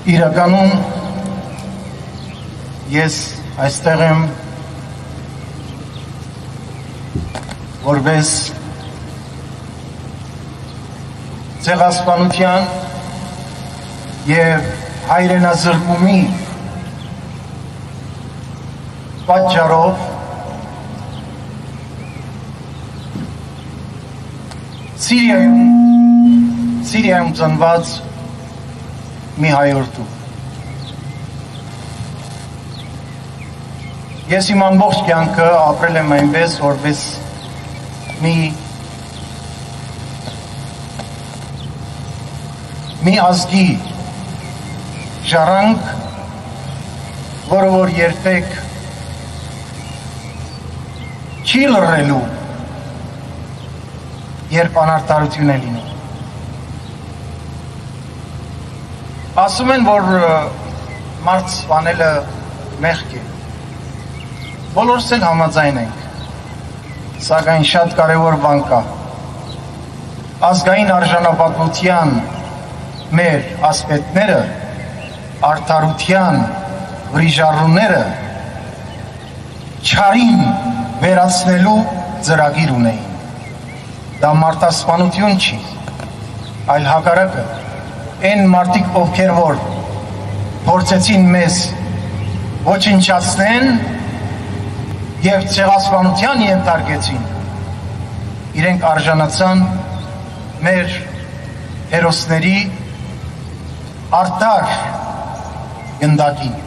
Իրականում ես այստեղ եմ որպես ցեղասպանության եւ հայրենազրկումի պատճառով Սիրիայում ծնված մի հայորդու։ Ես իմ ամբողջ կյանքը ապրել եմ այնպես, որպես մի ազգի ժառանգ, որը որ երբեք չի լռելու, երբ անարդարություն է լինում։ Ասում են, որ մարդ սպանելը մեղք է։ Բոլորս էլ համաձայն ենք, սակայն շատ կարևոր բան կա։ Ազգային արժանապատվության մեր ասպետները, արդարության վրիժառուները չարին վերացնելու ծրագիր ունեին։ Դա մարդասպանություն չի, այլ հակառակը, այն մարդիկ, ովքեր որ փորձեցին մեզ ոչնչացնեն եւ ցեղասպանության ենթարկեցին, իրենք արժանացան մեր հերոսների արդար գնդակին։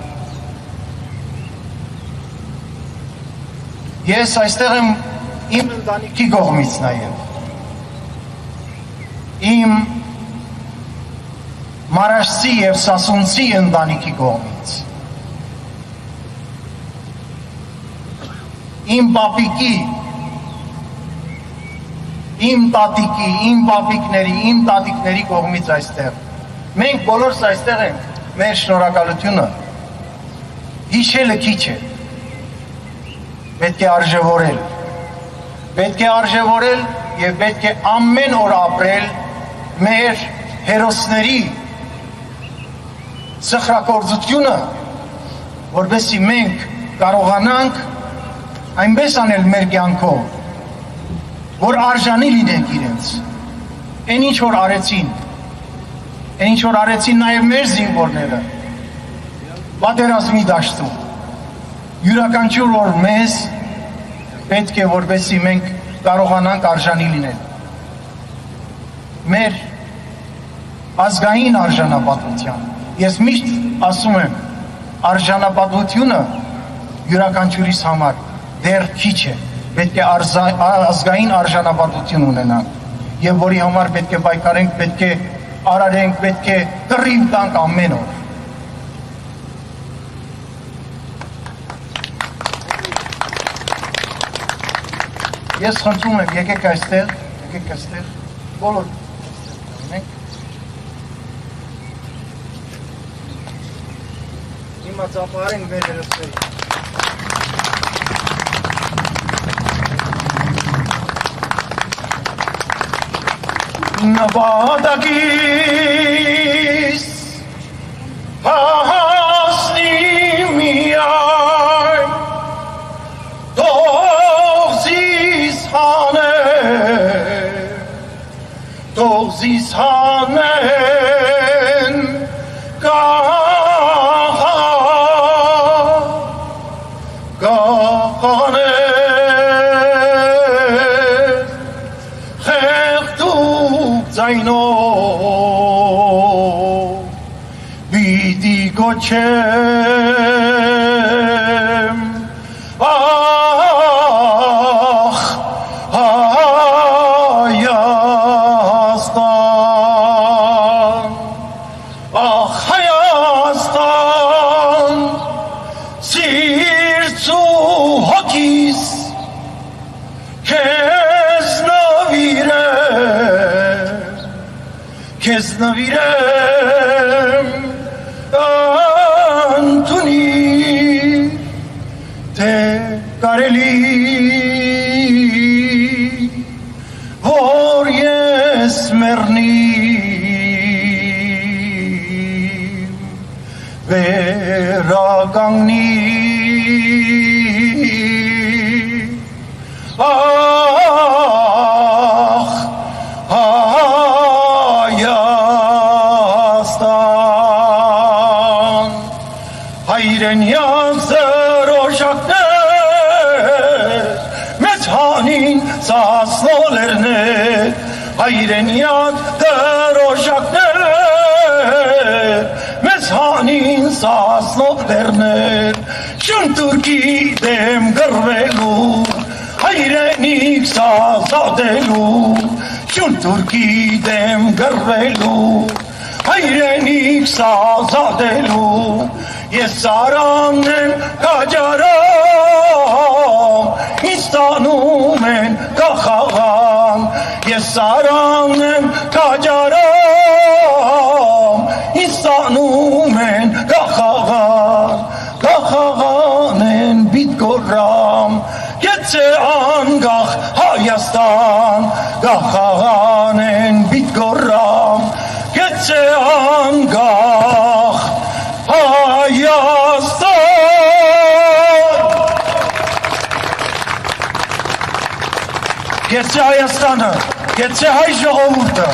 Ես այստեղ եմ իմ ընտանիքի կողմից նաեւ, իմ Մարաշցի եւ Սասունցի ընտանիքի կողմից, իմ պապիկի, իմ տատիկի, իմ պապիկների, իմ տատիկների կողմից այստեղ։ Մենք բոլորս այստեղ ենք, մեր շնորհակալությունը հիշելը քիչ է, պետք է արժևորել եւ պետք է ամեն օր ապրել մեր հերոսների սխրագործությունը, որպեսզի մենք կարողանանք այնպես անել մեր կյանքով, որ արժանի լինենք իրենց, այն ինչ որ արեցին նաև մեր զինվորները, պատերազմի դաշտում, յուրաքանչյուր օր մեզ պետք է որպեսզի մենք կարողանանք արժանի լինել։ Մեր ազգային արժանապատվության, ես միշտ ասում եմ, արժանապատվությունը յուրաքանչյուրիս համար դեռ քիչ է, պետք է ազգային արժանապատվություն ունենանք եւ որի համար պետք է պայքարենք, պետք է արարենք, պետք է կռիվ տանք ամեն օր։ Ես խնդրում եմ, եկեք այստեղ, բոլոր ենք։ Հիմա ծափարենք մեր հերոսներին։ Նվադագիս հասնի միայն թող զիս հանեն գաղաներ խեղդուկ ձայնով պիտի գոչեմ քեզ նվիրեմ անտունի թե կարելի որ ես մեռնի վերականգնի ախ Հայաստան հայրենյաց դրոշակներ մեծ հանին սասնոլերներ հայրենյաց դրոշակներ մեծ հանին սասնոլերներ շուն թուրքի դեմ գրվելու հայրենիք սազատելու շուն թուրքի դեմ գրվելու հայրենիք սազատելու ես սարան եմ կաջարամ ինձ տանում են կախաղան ես սարան եմ կաջարամ ինձ տանում են կախաղան կախաղան են բիտգորամ կեցե անգախ Հայաստան կախաղան են բիտգորամ կեցե անգախ Հայաստան կեցե Հայաստանը կեցե հայ ժողովուրդը